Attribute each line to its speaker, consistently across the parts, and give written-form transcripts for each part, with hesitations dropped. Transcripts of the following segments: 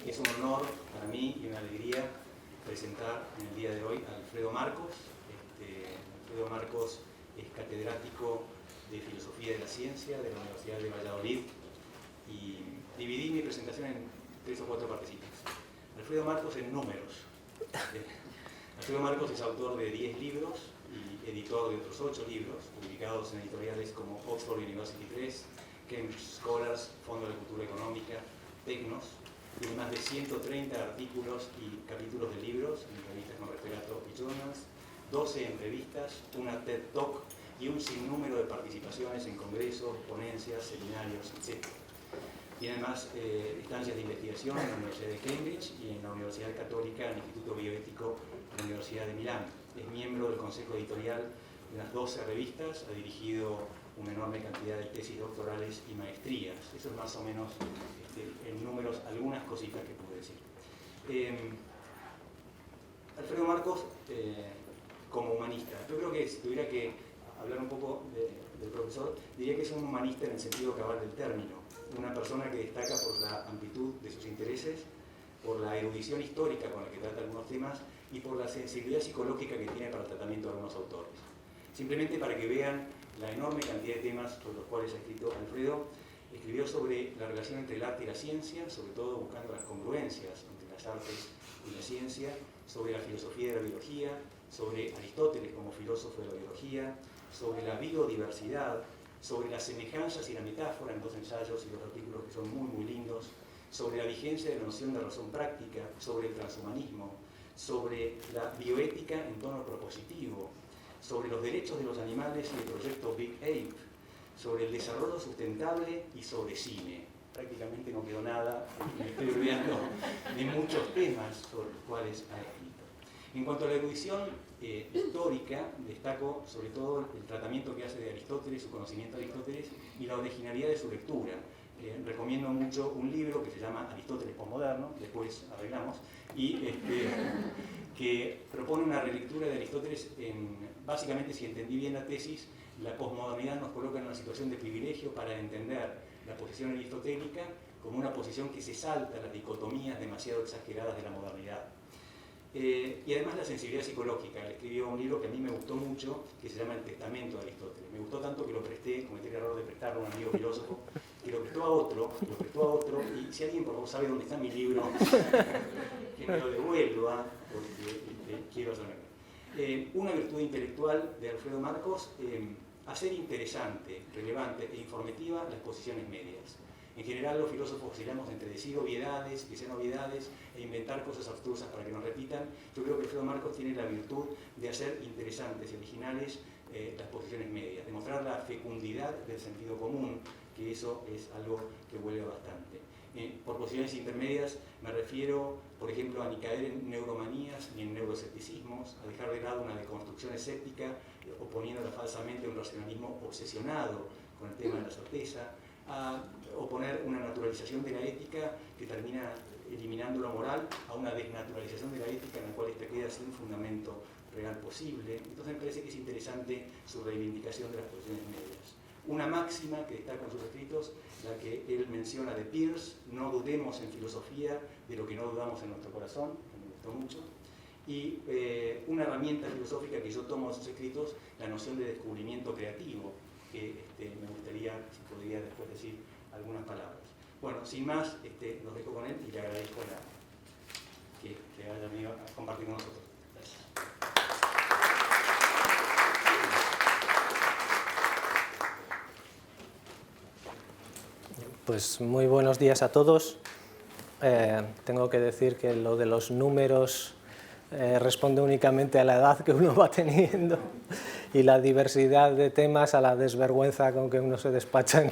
Speaker 1: Es un honor para mí y una alegría presentar en el día de hoy a Alfredo Marcos. Alfredo Marcos es catedrático de Filosofía de la Ciencia de la Universidad de Valladolid y dividí mi presentación en 3 o 4 partecitas. Alfredo Marcos en números. Alfredo Marcos es autor de 10 libros y editor de otros 8 libros, publicados en editoriales como Oxford University Press, Cambridge Scholars, Fondo de Cultura Económica, Tecnos. Tiene más de 130 artículos y capítulos de libros en revistas como Referato y Journals, 12 entrevistas, una TED Talk y un sinnúmero de participaciones en congresos, ponencias, seminarios, etc. Tiene además estancias de investigación en la Universidad de Cambridge y en la Universidad Católica, en el Instituto Bioético de la Universidad de Milán. Es miembro del consejo editorial de las 12 revistas, ha dirigido una enorme cantidad de tesis doctorales y maestrías. Eso es más o menos, en números, algunas cositas que puedo decir. Alfredo Marcos, como humanista, yo creo que si tuviera que hablar un poco del profesor, diría que es un humanista en el sentido cabal del término, una persona que destaca por la amplitud de sus intereses, por la erudición histórica con la que trata algunos temas y por la sensibilidad psicológica que tiene para el tratamiento de algunos autores. Simplemente para que vean la enorme cantidad de temas por los cuales ha escrito Alfredo, escribió sobre la relación entre el arte y la ciencia, sobre todo buscando las congruencias entre las artes y la ciencia, sobre la filosofía de la biología, sobre Aristóteles como filósofo de la biología, sobre la biodiversidad, sobre las semejanzas y la metáfora en 2 ensayos y 2 artículos que son muy lindos, sobre la vigencia de la noción de razón práctica, sobre el transhumanismo, sobre la bioética en tono propositivo, sobre los derechos de los animales y el proyecto Big Ape, sobre el desarrollo sustentable y sobre cine. Prácticamente no quedó nada, me estoy olvidando de muchos temas sobre los cuales ha escrito. En cuanto a la erudición histórica, destaco sobre todo el tratamiento que hace de Aristóteles, su conocimiento de Aristóteles y la originalidad de su lectura. Recomiendo mucho un libro que se llama Aristóteles Postmoderno, después arreglamos, y que propone una relectura de Aristóteles básicamente, si entendí bien la tesis, la posmodernidad nos coloca en una situación de privilegio para entender la posición aristotélica como una posición que se salta las dicotomías demasiado exageradas de la modernidad. Y además la sensibilidad psicológica. Él escribió un libro que a mí me gustó mucho, que se llama El Testamento de Aristóteles. Me gustó tanto que lo presté, cometí el error de prestarlo a un amigo filósofo, que lo prestó a otro, y si alguien por favor sabe dónde está mi libro, que me lo devuelva, porque quiero saber. Una virtud intelectual de Alfredo Marcos, hacer interesante, relevante e informativa las posiciones medias. En general, los filósofos oscilamos entre decir obviedades, que sean obviedades, e inventar cosas abstrusas para que nos repitan. Yo creo que Alfredo Marcos tiene la virtud de hacer interesantes y originales las posiciones medias, de mostrar la fecundidad del sentido común, que eso es algo que huele bastante. Por posiciones intermedias me refiero, por ejemplo, a ni caer en neuromanías ni en neuroescepticismos, a dejar de lado una deconstrucción escéptica, oponiéndola falsamente a un racionalismo obsesionado con el tema de la certeza, a oponer una naturalización de la ética que termina eliminando lo moral a una desnaturalización de la ética en la cual esta queda sin fundamento real posible. Entonces me parece que es interesante su reivindicación de las posiciones medias. Una máxima que destaca en sus escritos, la que él menciona de Peirce: no dudemos en filosofía de lo que no dudamos en nuestro corazón, que me gustó mucho. Y una herramienta filosófica que yo tomo de sus escritos, la noción de descubrimiento creativo, que me gustaría, si podría después decir algunas palabras. Bueno, sin más, los dejo con él y le agradezco que haya venido a compartir con nosotros. Gracias.
Speaker 2: Pues muy buenos días a todos. Tengo que decir que lo de los números responde únicamente a la edad que uno va teniendo y la diversidad de temas a la desvergüenza con que uno se despacha en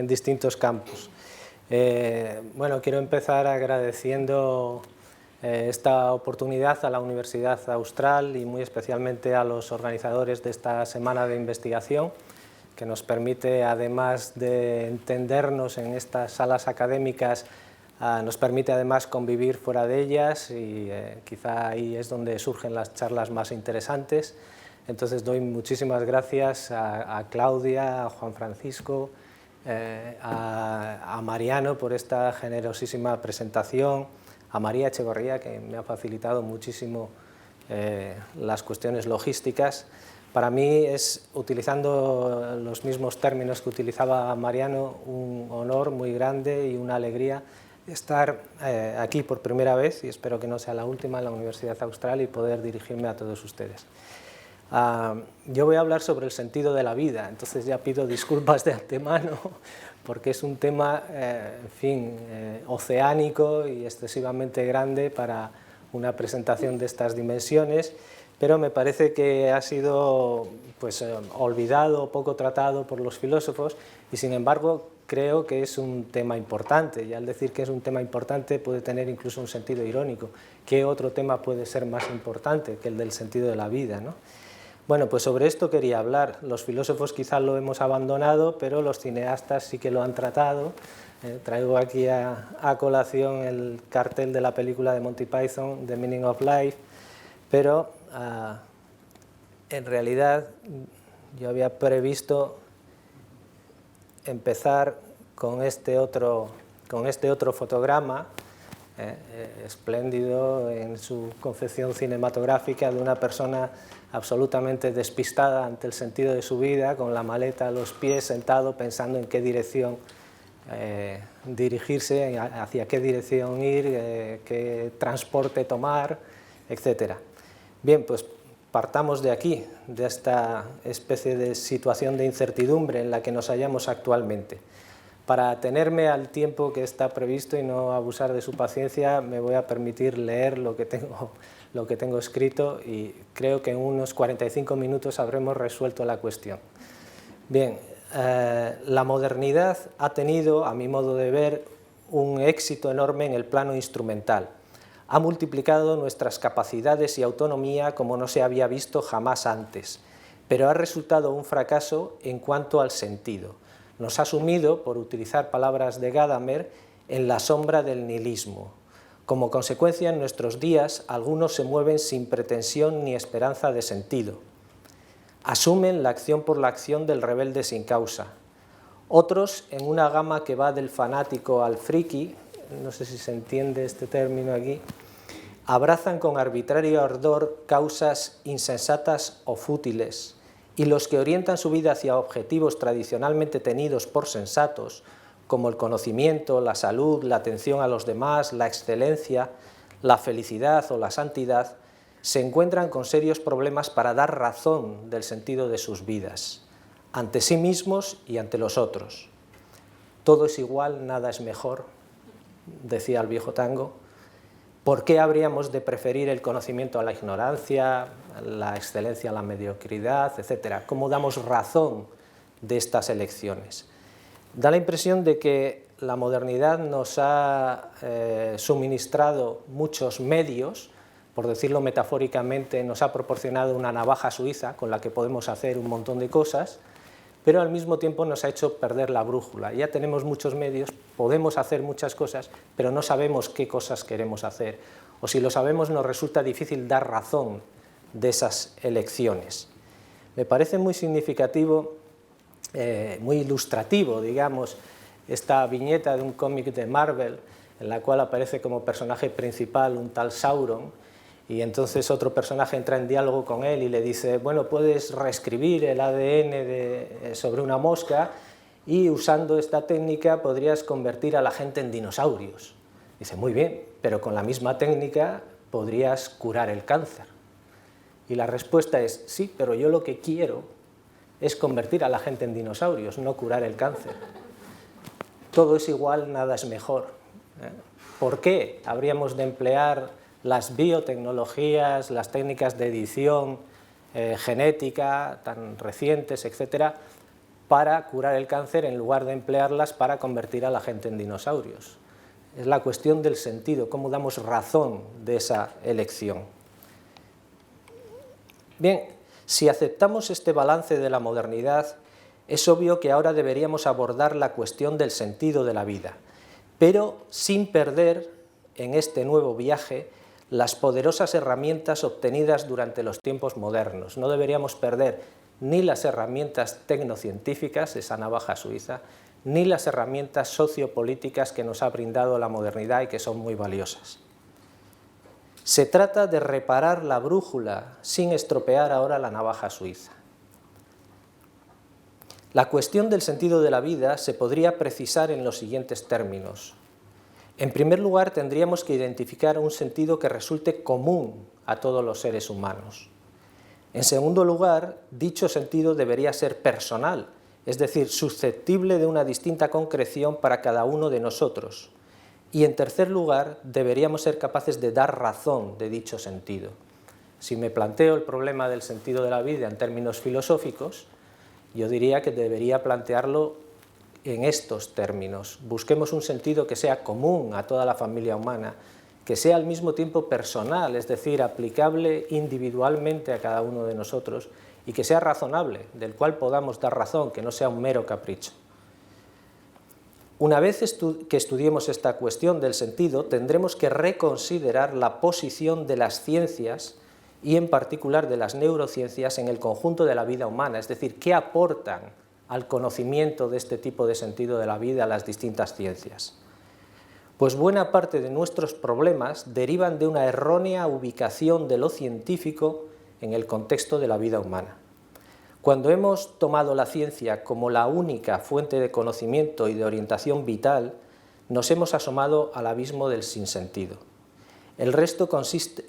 Speaker 2: distintos campos. Bueno, quiero empezar agradeciendo esta oportunidad a la Universidad Austral y muy especialmente a los organizadores de esta semana de investigación, que nos permite, además de entendernos en estas salas académicas, nos permite además convivir fuera de ellas y quizá ahí es donde surgen las charlas más interesantes. Entonces doy muchísimas gracias a Claudia, a Juan Francisco a Mariano por esta generosísima presentación, a María Echevarría, que me ha facilitado muchísimo las cuestiones logísticas. Para mí es, utilizando los mismos términos que utilizaba Mariano, un honor muy grande y una alegría estar aquí por primera vez, y espero que no sea la última, en la Universidad Austral y poder dirigirme a todos ustedes. Yo voy a hablar sobre el sentido de la vida, entonces ya pido disculpas de antemano porque es un tema, en fin, oceánico y excesivamente grande para una presentación de estas dimensiones, pero me parece que ha sido pues, olvidado, poco tratado por los filósofos y sin embargo creo que es un tema importante, y al decir que es un tema importante puede tener incluso un sentido irónico. ¿Qué otro tema puede ser más importante que el del sentido de la vida, ¿no? Bueno, pues sobre esto quería hablar. Los filósofos quizás lo hemos abandonado, pero los cineastas sí que lo han tratado. Traigo aquí a colación el cartel de la película de Monty Python, The Meaning of Life, pero en realidad yo había previsto empezar con este otro fotograma, espléndido en su concepción cinematográfica, de una persona absolutamente despistada ante el sentido de su vida, con la maleta a los pies, sentado pensando en qué dirección dirigirse, hacia qué dirección ir, qué transporte tomar, etc. Bien, pues partamos de aquí, de esta especie de situación de incertidumbre en la que nos hallamos actualmente. Para atenerme al tiempo que está previsto y no abusar de su paciencia, me voy a permitir leer lo que tengo escrito y creo que en unos 45 minutos habremos resuelto la cuestión. Bien, la modernidad ha tenido, a mi modo de ver, un éxito enorme en el plano instrumental. Ha multiplicado nuestras capacidades y autonomía como no se había visto jamás antes, pero ha resultado un fracaso en cuanto al sentido. Nos ha sumido, por utilizar palabras de Gadamer, en la sombra del nihilismo. Como consecuencia, en nuestros días, algunos se mueven sin pretensión ni esperanza de sentido. Asumen la acción por la acción del rebelde sin causa. Otros, en una gama que va del fanático al friki, no sé si se entiende este término aquí, abrazan con arbitrario ardor causas insensatas o fútiles, y los que orientan su vida hacia objetivos tradicionalmente tenidos por sensatos, como el conocimiento, la salud, la atención a los demás, la excelencia, la felicidad o la santidad, se encuentran con serios problemas para dar razón del sentido de sus vidas, ante sí mismos y ante los otros. Todo es igual, nada es mejor, decía el viejo tango. ¿Por qué habríamos de preferir el conocimiento a la ignorancia, la excelencia a la mediocridad, etcétera? ¿Cómo damos razón de estas elecciones? Da la impresión de que la modernidad nos ha suministrado muchos medios, por decirlo metafóricamente, nos ha proporcionado una navaja suiza con la que podemos hacer un montón de cosas, pero al mismo tiempo nos ha hecho perder la brújula. Ya tenemos muchos medios, podemos hacer muchas cosas, pero no sabemos qué cosas queremos hacer. O si lo sabemos, nos resulta difícil dar razón de esas elecciones. Me parece muy significativo, muy ilustrativo, digamos, esta viñeta de un cómic de Marvel, en la cual aparece como personaje principal un tal Sauron, y entonces otro personaje entra en diálogo con él y le dice, bueno, puedes reescribir el ADN sobre una mosca y usando esta técnica podrías convertir a la gente en dinosaurios. Dice, muy bien, pero con la misma técnica podrías curar el cáncer. Y la respuesta es, sí, pero yo lo que quiero es convertir a la gente en dinosaurios, no curar el cáncer. Todo es igual, nada es mejor. ¿Por qué habríamos de emplear las biotecnologías, las técnicas de edición genética tan recientes, etcétera, para curar el cáncer en lugar de emplearlas para convertir a la gente en dinosaurios? Es la cuestión del sentido, cómo damos razón de esa elección. Bien, si aceptamos este balance de la modernidad, es obvio que ahora deberíamos abordar la cuestión del sentido de la vida, pero sin perder en este nuevo viaje las poderosas herramientas obtenidas durante los tiempos modernos. No deberíamos perder ni las herramientas tecnocientíficas, esa navaja suiza, ni las herramientas sociopolíticas que nos ha brindado la modernidad y que son muy valiosas. Se trata de reparar la brújula sin estropear ahora la navaja suiza. La cuestión del sentido de la vida se podría precisar en los siguientes términos. En primer lugar, tendríamos que identificar un sentido que resulte común a todos los seres humanos. En segundo lugar, dicho sentido debería ser personal, es decir, susceptible de una distinta concreción para cada uno de nosotros. Y en tercer lugar, deberíamos ser capaces de dar razón de dicho sentido. Si me planteo el problema del sentido de la vida en términos filosóficos, yo diría que debería plantearlo en estos términos. Busquemos un sentido que sea común a toda la familia humana, que sea al mismo tiempo personal, es decir, aplicable individualmente a cada uno de nosotros, y que sea razonable, del cual podamos dar razón, que no sea un mero capricho. Una vez que estudiemos esta cuestión del sentido, tendremos que reconsiderar la posición de las ciencias y en particular de las neurociencias en el conjunto de la vida humana, es decir, qué aportan al conocimiento de este tipo de sentido de la vida a las distintas ciencias. Pues buena parte de nuestros problemas derivan de una errónea ubicación de lo científico en el contexto de la vida humana. Cuando hemos tomado la ciencia como la única fuente de conocimiento y de orientación vital, nos hemos asomado al abismo del sinsentido. El reto consiste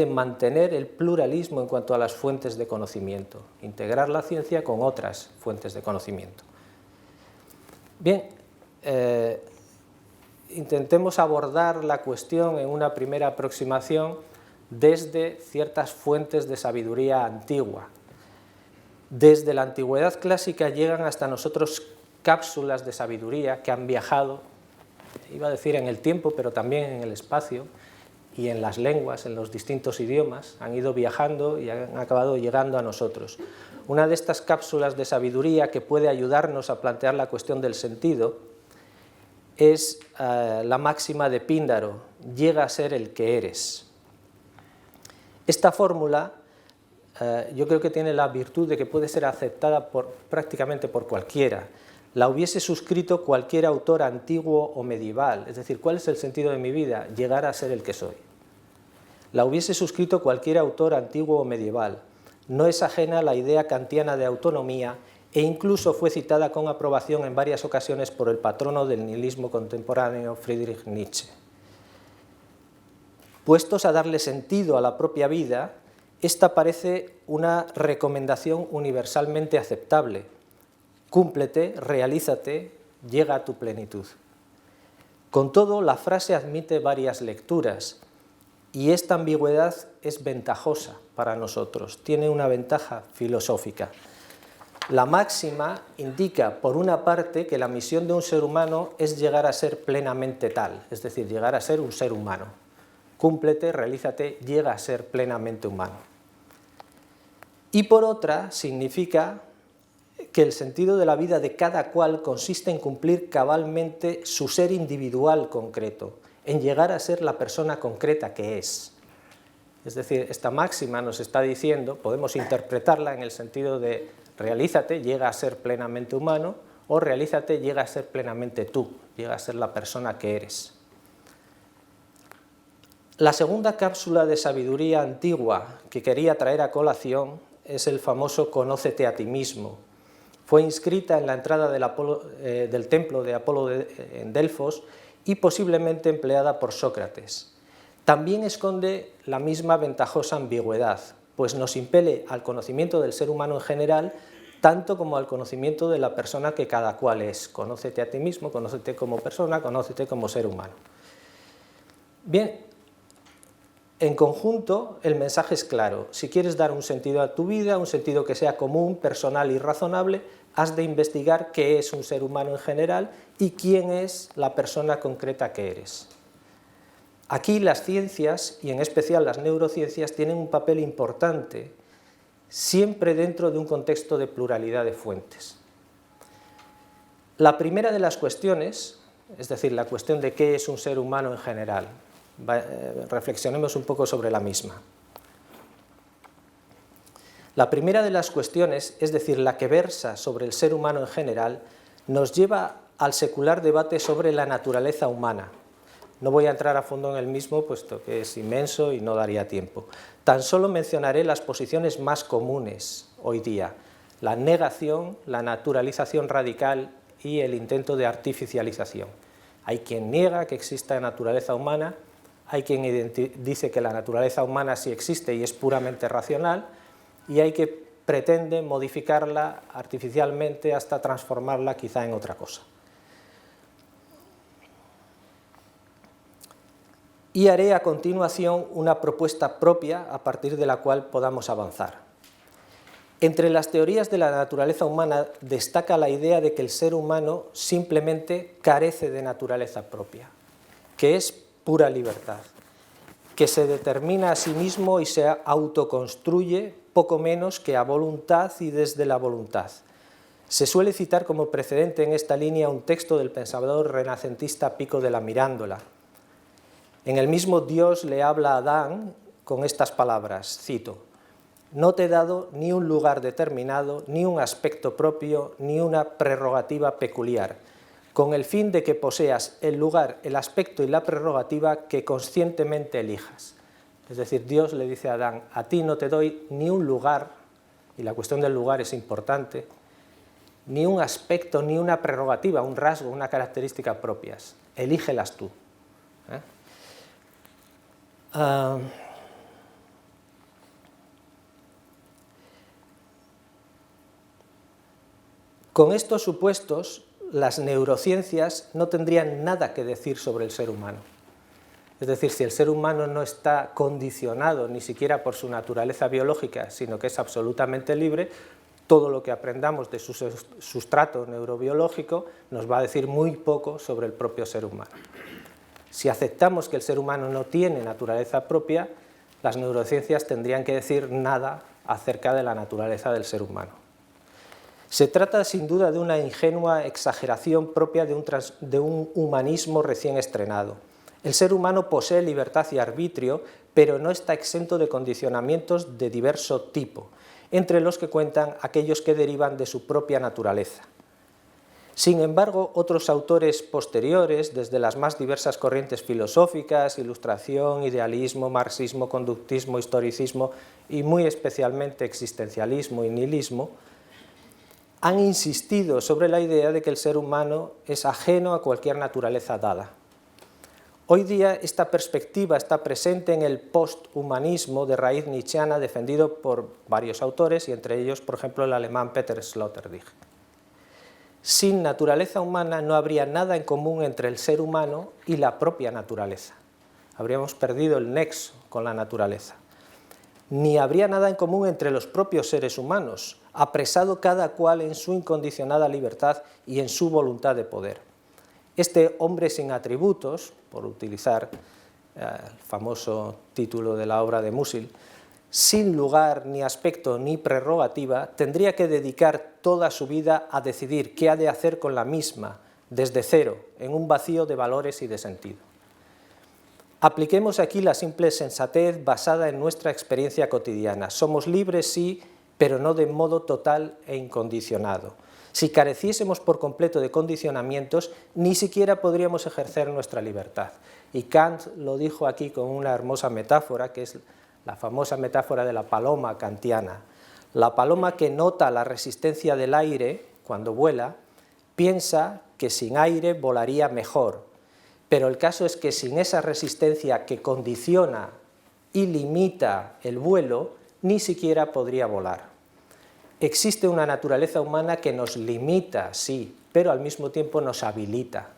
Speaker 2: en mantener el pluralismo en cuanto a las fuentes de conocimiento, integrar la ciencia con otras fuentes de conocimiento. Bien, intentemos abordar la cuestión en una primera aproximación desde ciertas fuentes de sabiduría antigua. Desde la antigüedad clásica llegan hasta nosotros cápsulas de sabiduría que han viajado, iba a decir en el tiempo, pero también en el espacio y en las lenguas, en los distintos idiomas, han ido viajando y han acabado llegando a nosotros. Una de estas cápsulas de sabiduría que puede ayudarnos a plantear la cuestión del sentido es la máxima de Píndaro: llega a ser el que eres. Esta fórmula yo creo que tiene la virtud de que puede ser aceptada prácticamente por cualquiera. La hubiese suscrito cualquier autor antiguo o medieval, es decir, ¿cuál es el sentido de mi vida? Llegar a ser el que soy. La hubiese suscrito cualquier autor antiguo o medieval. No es ajena a la idea kantiana de autonomía e incluso fue citada con aprobación en varias ocasiones por el patrono del nihilismo contemporáneo, Friedrich Nietzsche. Puestos a darle sentido a la propia vida, esta parece una recomendación universalmente aceptable. Cúmplete, realízate, llega a tu plenitud. Con todo, la frase admite varias lecturas y esta ambigüedad es ventajosa para nosotros, tiene una ventaja filosófica. La máxima indica, por una parte, que la misión de un ser humano es llegar a ser plenamente tal, es decir, llegar a ser un ser humano. Cúmplete, realízate, llega a ser plenamente humano. Y por otra, significa que el sentido de la vida de cada cual consiste en cumplir cabalmente su ser individual concreto, en llegar a ser la persona concreta que es. Es decir, esta máxima nos está diciendo, podemos interpretarla en el sentido de realízate, llega a ser plenamente humano, o realízate, llega a ser plenamente tú, llega a ser la persona que eres. La segunda cápsula de sabiduría antigua que quería traer a colación es el famoso «Conócete a ti mismo». Fue inscrita en la entrada del templo de Apolo en Delfos y posiblemente empleada por Sócrates. También esconde la misma ventajosa ambigüedad, pues nos impele al conocimiento del ser humano en general, tanto como al conocimiento de la persona que cada cual es. Conócete a ti mismo, conócete como persona, conócete como ser humano. Bien, en conjunto, el mensaje es claro. Si quieres dar un sentido a tu vida, un sentido que sea común, personal y razonable, has de investigar qué es un ser humano en general y quién es la persona concreta que eres. Aquí las ciencias, y en especial las neurociencias, tienen un papel importante, siempre dentro de un contexto de pluralidad de fuentes. La primera de las cuestiones, es decir, la cuestión de qué es un ser humano en general, reflexionemos un poco sobre la misma. La primera de las cuestiones, es decir, la que versa sobre el ser humano en general, nos lleva al secular debate sobre la naturaleza humana. No voy a entrar a fondo en el mismo, puesto que es inmenso y no daría tiempo. Tan solo mencionaré las posiciones más comunes hoy día: la negación, la naturalización radical y el intento de artificialización. Hay quien niega que exista naturaleza humana, hay quien dice que la naturaleza humana sí existe y es puramente racional, y hay quien pretende modificarla artificialmente hasta transformarla quizá en otra cosa. Y haré a continuación una propuesta propia a partir de la cual podamos avanzar. Entre las teorías de la naturaleza humana destaca la idea de que el ser humano simplemente carece de naturaleza propia, que es pura libertad, que se determina a sí mismo y se autoconstruye poco menos que a voluntad y desde la voluntad. Se suele citar como precedente en esta línea un texto del pensador renacentista Pico de la Mirandola. En el mismo Dios le habla a Adán con estas palabras, cito: «No te he dado ni un lugar determinado, ni un aspecto propio, ni una prerrogativa peculiar, con el fin de que poseas el lugar, el aspecto y la prerrogativa que conscientemente elijas». Es decir, Dios le dice a Adán: a ti no te doy ni un lugar, y la cuestión del lugar es importante, ni un aspecto, ni una prerrogativa, un rasgo, una característica propias, elígelas tú. Con estos supuestos, las neurociencias no tendrían nada que decir sobre el ser humano. Es decir, si el ser humano no está condicionado ni siquiera por su naturaleza biológica, sino que es absolutamente libre, todo lo que aprendamos de su sustrato neurobiológico nos va a decir muy poco sobre el propio ser humano. Si aceptamos que el ser humano no tiene naturaleza propia, las neurociencias tendrían que decir nada acerca de la naturaleza del ser humano. Se trata sin duda de una ingenua exageración propia de un humanismo recién estrenado. El ser humano posee libertad y arbitrio, pero no está exento de condicionamientos de diverso tipo, entre los que cuentan aquellos que derivan de su propia naturaleza. Sin embargo, otros autores posteriores, desde las más diversas corrientes filosóficas, ilustración, idealismo, marxismo, conductismo, historicismo y muy especialmente existencialismo y nihilismo, han insistido sobre la idea de que el ser humano es ajeno a cualquier naturaleza dada. Hoy día esta perspectiva está presente en el posthumanismo de raíz nietzscheana defendido por varios autores y entre ellos, por ejemplo, el alemán Peter Sloterdijk. Sin naturaleza humana no habría nada en común entre el ser humano y la propia naturaleza. Habríamos perdido el nexo con la naturaleza. Ni habría nada en común entre los propios seres humanos, apresado cada cual en su incondicionada libertad y en su voluntad de poder. Este hombre sin atributos, por utilizar el famoso título de la obra de Musil, sin lugar, ni aspecto, ni prerrogativa, tendría que dedicar toda su vida a decidir qué ha de hacer con la misma, desde cero, en un vacío de valores y de sentido. Apliquemos aquí la simple sensatez basada en nuestra experiencia cotidiana. Somos libres, sí, pero no de modo total e incondicionado. Si careciésemos por completo de condicionamientos, ni siquiera podríamos ejercer nuestra libertad. Y Kant lo dijo aquí con una hermosa metáfora, que es la famosa metáfora de la paloma kantiana. La paloma que nota la resistencia del aire cuando vuela, piensa que sin aire volaría mejor, pero el caso es que sin esa resistencia que condiciona y limita el vuelo, ni siquiera podría volar. Existe una naturaleza humana que nos limita, sí, pero al mismo tiempo nos habilita,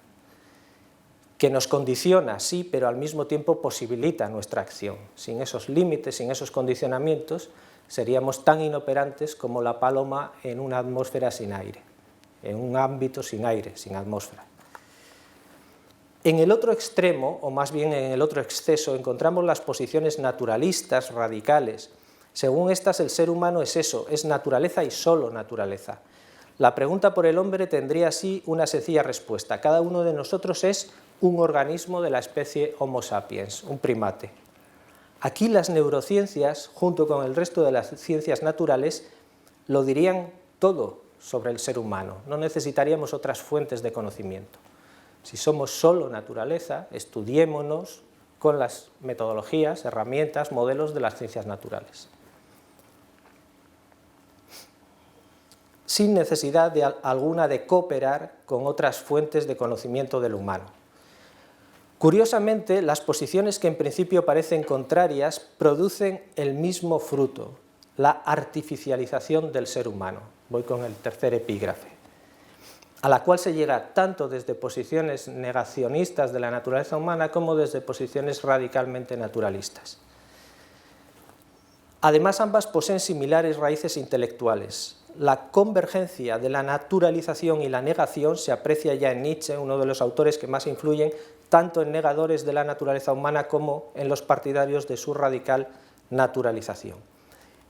Speaker 2: que nos condiciona, sí, pero al mismo tiempo posibilita nuestra acción. Sin esos límites, sin esos condicionamientos, seríamos tan inoperantes como la paloma en una atmósfera sin aire, en un ámbito sin aire, sin atmósfera. En el otro extremo, o más bien en el otro exceso, encontramos las posiciones naturalistas radicales. Según estas, el ser humano es eso, es naturaleza y solo naturaleza. La pregunta por el hombre tendría así una sencilla respuesta. Cada uno de nosotros es un organismo de la especie Homo sapiens, un primate. Aquí las neurociencias, junto con el resto de las ciencias naturales, lo dirían todo. sobre el ser humano, no necesitaríamos otras fuentes de conocimiento. Si somos solo naturaleza, estudiémonos con las metodologías, herramientas, modelos de las ciencias naturales, sin necesidad alguna de cooperar con otras fuentes de conocimiento de lo humano. Curiosamente, las posiciones que en principio parecen contrarias producen el mismo fruto, la artificialización del ser humano. Voy con el tercer epígrafe, a la cual se llega tanto desde posiciones negacionistas de la naturaleza humana como desde posiciones radicalmente naturalistas. Además, ambas poseen similares raíces intelectuales. La convergencia de la naturalización y la negación se aprecia ya en Nietzsche, uno de los autores que más influyen tanto en negadores de la naturaleza humana como en los partidarios de su radical naturalización.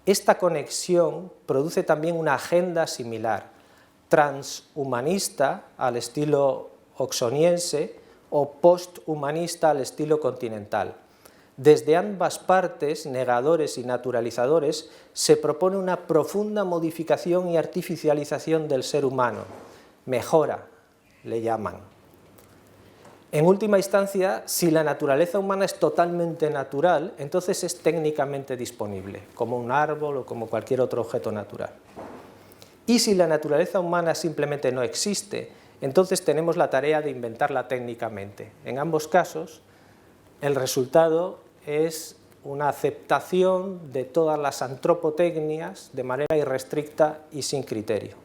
Speaker 2: Esta conexión produce también una agenda similar, transhumanista al estilo oxoniense o posthumanista al estilo continental. Desde ambas partes, negadores y naturalizadores, se propone una profunda modificación y artificialización del ser humano. Mejora, le llaman. En última instancia, si la naturaleza humana es totalmente natural, entonces es técnicamente disponible, como un árbol o como cualquier otro objeto natural. Y si la naturaleza humana simplemente no existe, entonces tenemos la tarea de inventarla técnicamente. En ambos casos, el resultado es una aceptación de todas las antropotecnias de manera irrestricta y sin criterio.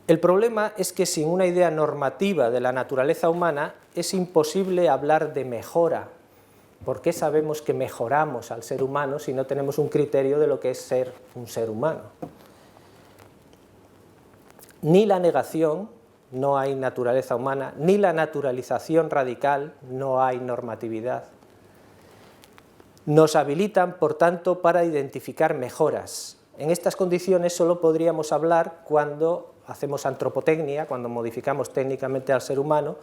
Speaker 2: El problema es que sin una idea normativa de la naturaleza humana es imposible hablar de mejora. ¿Por qué sabemos que mejoramos al ser humano si no tenemos un criterio de lo que es ser un ser humano? Ni la negación, no hay naturaleza humana, ni la naturalización radical, no hay normatividad. Nos habilitan, por tanto, para identificar mejoras. En estas condiciones solo podríamos hablar cuando hacemos antropotecnia, cuando modificamos técnicamente al ser humano.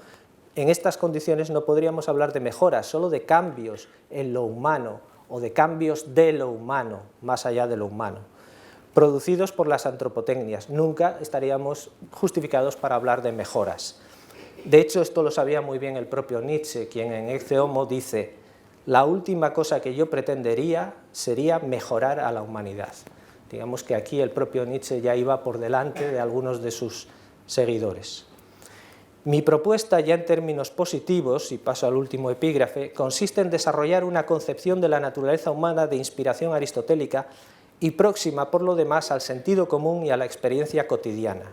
Speaker 2: En estas condiciones no podríamos hablar de mejoras, solo de cambios en lo humano o de cambios de lo humano, más allá de lo humano, producidos por las antropotecnias. Nunca estaríamos justificados para hablar de mejoras. De hecho, esto lo sabía muy bien el propio Nietzsche, quien en Ecce Homo dice: la última cosa que yo pretendería sería mejorar a la humanidad. Digamos que aquí el propio Nietzsche ya iba por delante de algunos de sus seguidores. Mi propuesta, ya en términos positivos, y paso al último epígrafe, consiste en desarrollar una concepción de la naturaleza humana de inspiración aristotélica y próxima, por lo demás, al sentido común y a la experiencia cotidiana.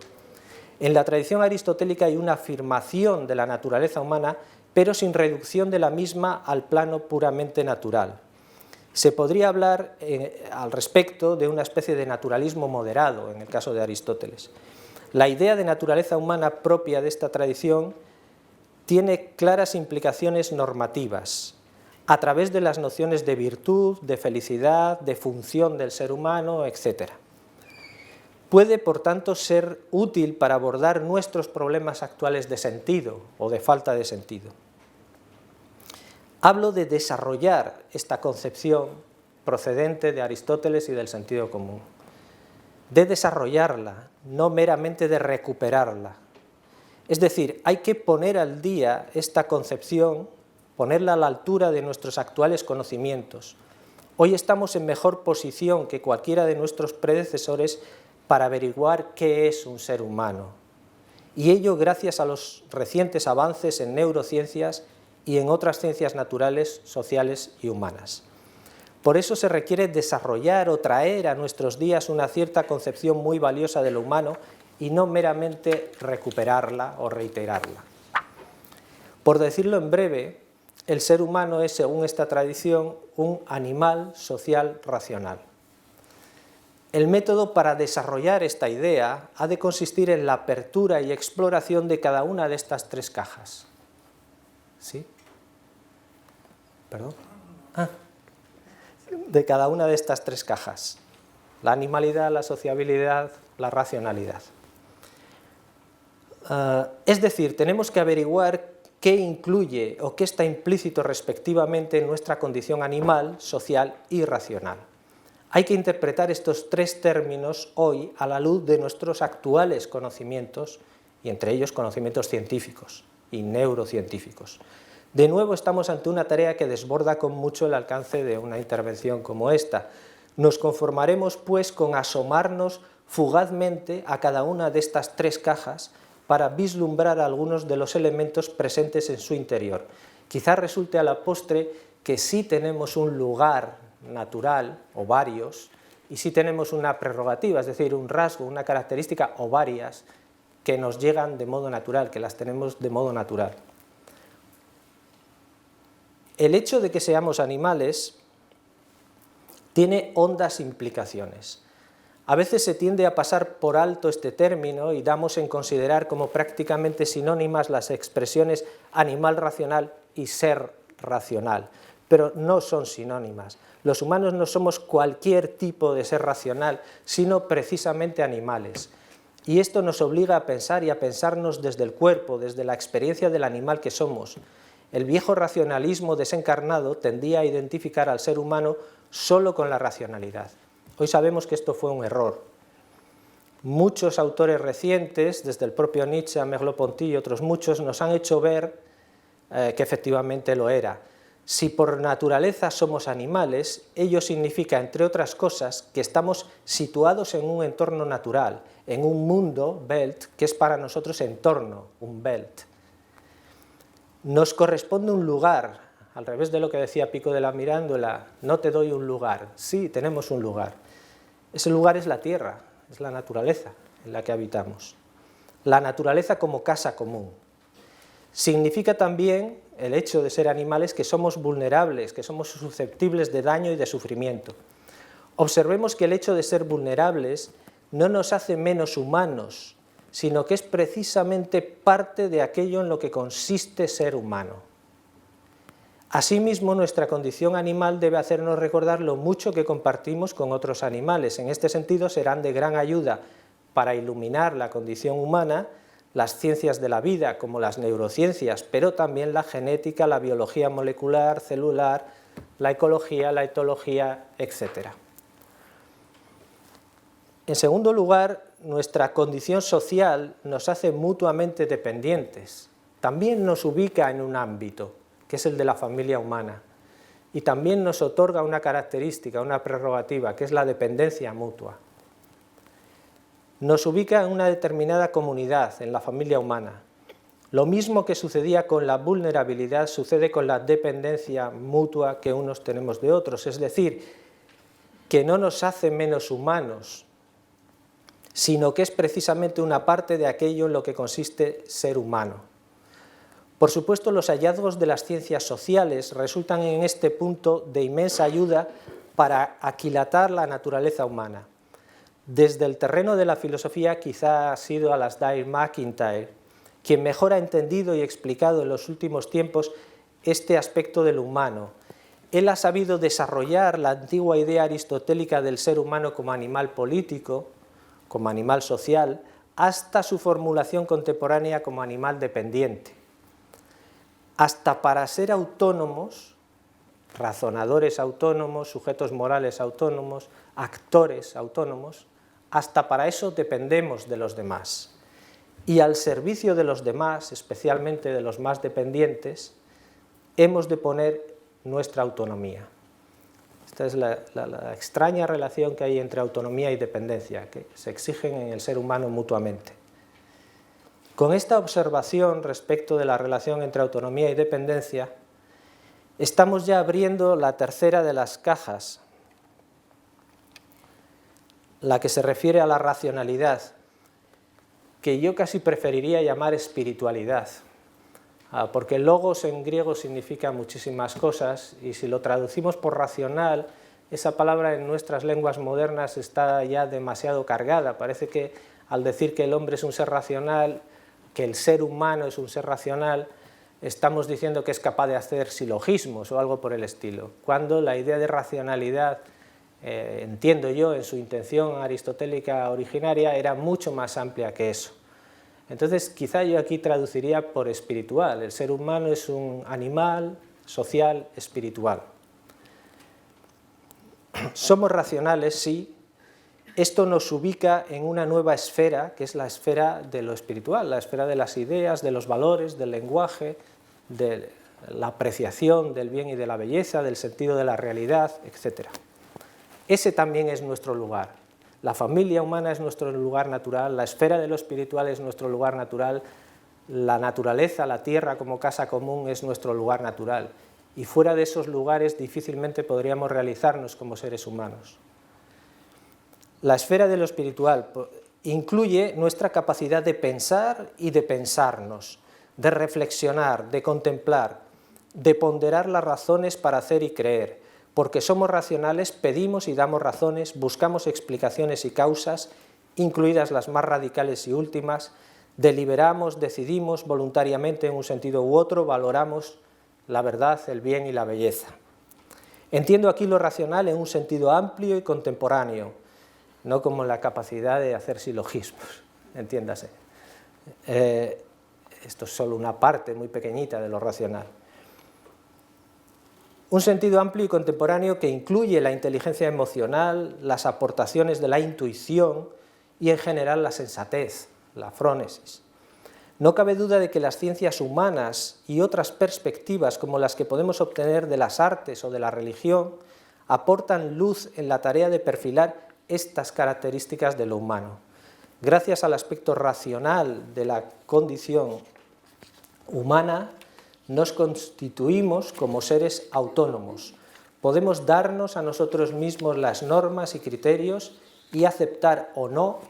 Speaker 2: En la tradición aristotélica hay una afirmación de la naturaleza humana, pero sin reducción de la misma al plano puramente natural. Se podría hablar al respecto de una especie de naturalismo moderado, en el caso de Aristóteles. La idea de naturaleza humana propia de esta tradición tiene claras implicaciones normativas, a través de las nociones de virtud, de felicidad, de función del ser humano, etc. Puede, por tanto, ser útil para abordar nuestros problemas actuales de sentido o de falta de sentido. Hablo de desarrollar esta concepción procedente de Aristóteles y del sentido común, de desarrollarla, no meramente de recuperarla. Es decir, hay que poner al día esta concepción, ponerla a la altura de nuestros actuales conocimientos. Hoy estamos en mejor posición que cualquiera de nuestros predecesores para averiguar qué es un ser humano, y ello gracias a los recientes avances en neurociencias y en otras ciencias naturales, sociales y humanas. Por eso se requiere desarrollar o traer a nuestros días una cierta concepción muy valiosa de lo humano y no meramente recuperarla o reiterarla. Por decirlo en breve, el ser humano es, según esta tradición, un animal social racional. El método para desarrollar esta idea ha de consistir en la apertura y exploración de cada una de estas tres cajas. ¿Sí? ¿Perdón? De cada una de estas tres cajas: la animalidad, la sociabilidad, la racionalidad. Es decir, tenemos que averiguar qué incluye o qué está implícito respectivamente en nuestra condición animal, social y racional. Hay que interpretar estos tres términos hoy a la luz de nuestros actuales conocimientos, y entre ellos conocimientos científicos y neurocientíficos. De nuevo estamos ante una tarea que desborda con mucho el alcance de una intervención como esta. Nos conformaremos pues con asomarnos fugazmente a cada una de estas tres cajas para vislumbrar algunos de los elementos presentes en su interior. Quizás resulte a la postre que sí tenemos un lugar natural, o varios, y sí tenemos una prerrogativa, es decir, un rasgo, una característica, o varias, que nos llegan de modo natural, que las tenemos de modo natural. El hecho de que seamos animales tiene hondas implicaciones. A veces se tiende a pasar por alto este término y damos en considerar como prácticamente sinónimas las expresiones animal racional y ser racional, pero no son sinónimas. Los humanos no somos cualquier tipo de ser racional, sino precisamente animales. Y esto nos obliga a pensar y a pensarnos desde el cuerpo, desde la experiencia del animal que somos. El viejo racionalismo desencarnado tendía a identificar al ser humano solo con la racionalidad. Hoy sabemos que esto fue un error. Muchos autores recientes, desde el propio Nietzsche a Merleau-Ponty y otros muchos, nos han hecho ver que efectivamente lo era. Si por naturaleza somos animales, ello significa, entre otras cosas, que estamos situados en un entorno natural, en un mundo, Welt, que es para nosotros entorno, un Welt. Nos corresponde un lugar, al revés de lo que decía Pico de la Mirandola, no te doy un lugar. Sí, tenemos un lugar. Ese lugar es la tierra, es la naturaleza en la que habitamos. La naturaleza como casa común. Significa también el hecho de ser animales que somos vulnerables, que somos susceptibles de daño y de sufrimiento. Observemos que el hecho de ser vulnerables no nos hace menos humanos, sino que es precisamente parte de aquello en lo que consiste ser humano. Asimismo, nuestra condición animal debe hacernos recordar lo mucho que compartimos con otros animales. En este sentido, serán de gran ayuda para iluminar la condición humana las ciencias de la vida, como las neurociencias, pero también la genética, la biología molecular, celular, la ecología, la etología, etc. En segundo lugar, nuestra condición social nos hace mutuamente dependientes. También nos ubica en un ámbito, que es el de la familia humana, y también nos otorga una característica, una prerrogativa, que es la dependencia mutua. Nos ubica en una determinada comunidad, en la familia humana. Lo mismo que sucedía con la vulnerabilidad sucede con la dependencia mutua que unos tenemos de otros, es decir, que no nos hace menos humanos, sino que es precisamente una parte de aquello en lo que consiste ser humano. Por supuesto, los hallazgos de las ciencias sociales resultan en este punto de inmensa ayuda para aquilatar la naturaleza humana. Desde el terreno de la filosofía quizá ha sido Alasdair MacIntyre quien mejor ha entendido y explicado en los últimos tiempos este aspecto del humano. Él ha sabido desarrollar la antigua idea aristotélica del ser humano como animal político, como animal social, hasta su formulación contemporánea como animal dependiente. Hasta para ser autónomos, razonadores autónomos, sujetos morales autónomos, actores autónomos, hasta para eso dependemos de los demás. Y al servicio de los demás, especialmente de los más dependientes, hemos de poner nuestra autonomía. Esta es la extraña relación que hay entre autonomía y dependencia, que se exigen en el ser humano mutuamente. Con esta observación respecto de la relación entre autonomía y dependencia, estamos ya abriendo la tercera de las cajas, la que se refiere a la racionalidad, que yo casi preferiría llamar espiritualidad, porque logos en griego significa muchísimas cosas y si lo traducimos por racional, esa palabra en nuestras lenguas modernas está ya demasiado cargada. Parece que al decir que el hombre es un ser racional, que el ser humano es un ser racional, estamos diciendo que es capaz de hacer silogismos o algo por el estilo, cuando la idea de racionalidad, entiendo yo, en su intención aristotélica originaria, era mucho más amplia que eso. Entonces, quizá yo aquí traduciría por espiritual. El ser humano es un animal social espiritual. somos racionales, sí. Esto nos ubica en una nueva esfera, que es la esfera de lo espiritual, la esfera de las ideas, de los valores, del lenguaje, de la apreciación del bien y de la belleza, del sentido de la realidad, etc. Ese también es nuestro lugar. La familia humana es nuestro lugar natural, la esfera de lo espiritual es nuestro lugar natural, la naturaleza, la tierra como casa común es nuestro lugar natural. Y fuera de esos lugares difícilmente podríamos realizarnos como seres humanos. La esfera de lo espiritual incluye nuestra capacidad de pensar y de pensarnos, de reflexionar, de contemplar, de ponderar las razones para hacer y creer. Porque somos racionales, pedimos y damos razones, buscamos explicaciones y causas, incluidas las más radicales y últimas, deliberamos, decidimos voluntariamente en un sentido u otro, valoramos la verdad, el bien y la belleza. Entiendo aquí lo racional en un sentido amplio y contemporáneo, no como la capacidad de hacer silogismos, entiéndase. Esto es solo una parte muy pequeñita de lo racional. Un sentido amplio y contemporáneo que incluye la inteligencia emocional, las aportaciones de la intuición y en general la sensatez, la frónesis. No cabe duda de que las ciencias humanas y otras perspectivas como las que podemos obtener de las artes o de la religión aportan luz en la tarea de perfilar estas características de lo humano. Gracias al aspecto racional de la condición humana, nos constituimos como seres autónomos. Podemos darnos a nosotros mismos las normas y criterios y aceptar o no,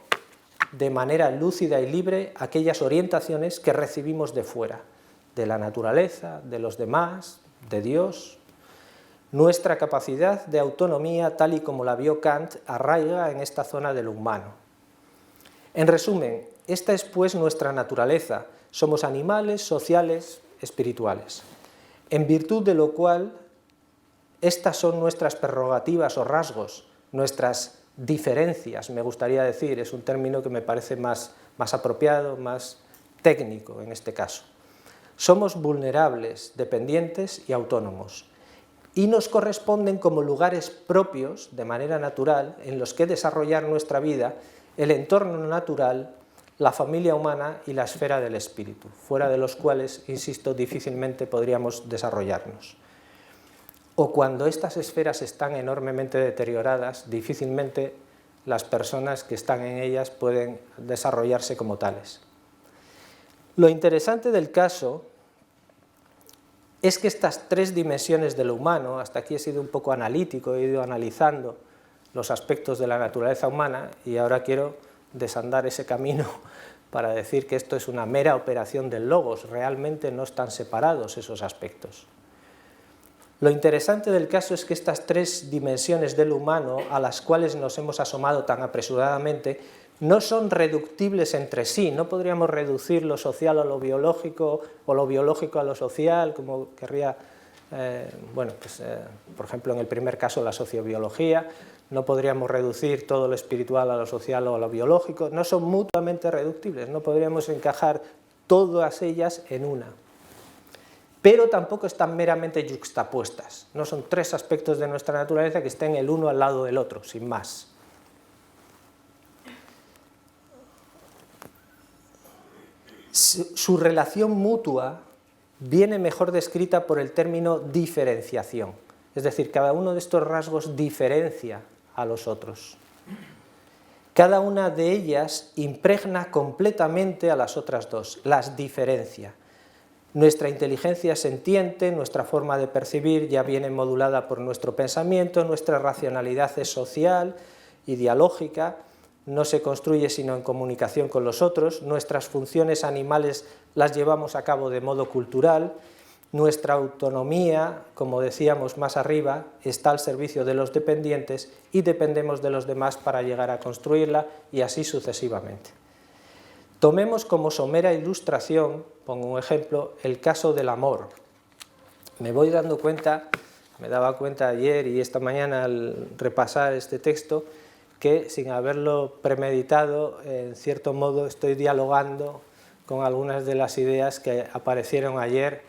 Speaker 2: de manera lúcida y libre, aquellas orientaciones que recibimos de fuera, de la naturaleza, de los demás, de Dios. Nuestra capacidad de autonomía, tal y como la vio Kant, arraiga en esta zona de lo humano. En resumen, esta es pues nuestra naturaleza. Somos animales sociales, espirituales, en virtud de lo cual estas son nuestras prerrogativas o rasgos, nuestras diferencias, me gustaría decir, es un término que me parece más apropiado, más técnico en este caso. Somos vulnerables, dependientes y autónomos, y nos corresponden como lugares propios, de manera natural, en los que desarrollar nuestra vida, el entorno natural, la familia humana y la esfera del espíritu, fuera de los cuales, insisto, difícilmente podríamos desarrollarnos. O cuando estas esferas están enormemente deterioradas, difícilmente las personas que están en ellas pueden desarrollarse como tales. Lo interesante del caso es que estas tres dimensiones de lo humano, hasta aquí he sido un poco analítico, he ido analizando los aspectos de la naturaleza humana y ahora quiero desandar ese camino para decir que esto es una mera operación del logos, realmente no están separados esos aspectos. Lo interesante del caso es que estas tres dimensiones del humano, a las cuales nos hemos asomado tan apresuradamente, no son reductibles entre sí, no podríamos reducir lo social a lo biológico o lo biológico a lo social, como querría, por ejemplo, en el primer caso la sociobiología. No podríamos reducir todo lo espiritual a lo social o a lo biológico, no son mutuamente reductibles, no podríamos encajar todas ellas en una. Pero tampoco están meramente yuxtapuestas, no son tres aspectos de nuestra naturaleza que estén el uno al lado del otro, sin más. Su relación mutua viene mejor descrita por el término diferenciación, es decir, cada uno de estos rasgos diferencia a los otros. Cada una de ellas impregna completamente a las otras dos, las diferencia. Nuestra inteligencia sentiente, nuestra forma de percibir ya viene modulada por nuestro pensamiento, nuestra racionalidad es social y dialógica, no se construye sino en comunicación con los otros, nuestras funciones animales las llevamos a cabo de modo cultural, nuestra autonomía, como decíamos más arriba, está al servicio de los dependientes y dependemos de los demás para llegar a construirla y así sucesivamente. Tomemos como somera ilustración, pongo un ejemplo, el caso del amor. Me daba cuenta ayer y esta mañana al repasar este texto, que sin haberlo premeditado, en cierto modo estoy dialogando con algunas de las ideas que aparecieron ayer,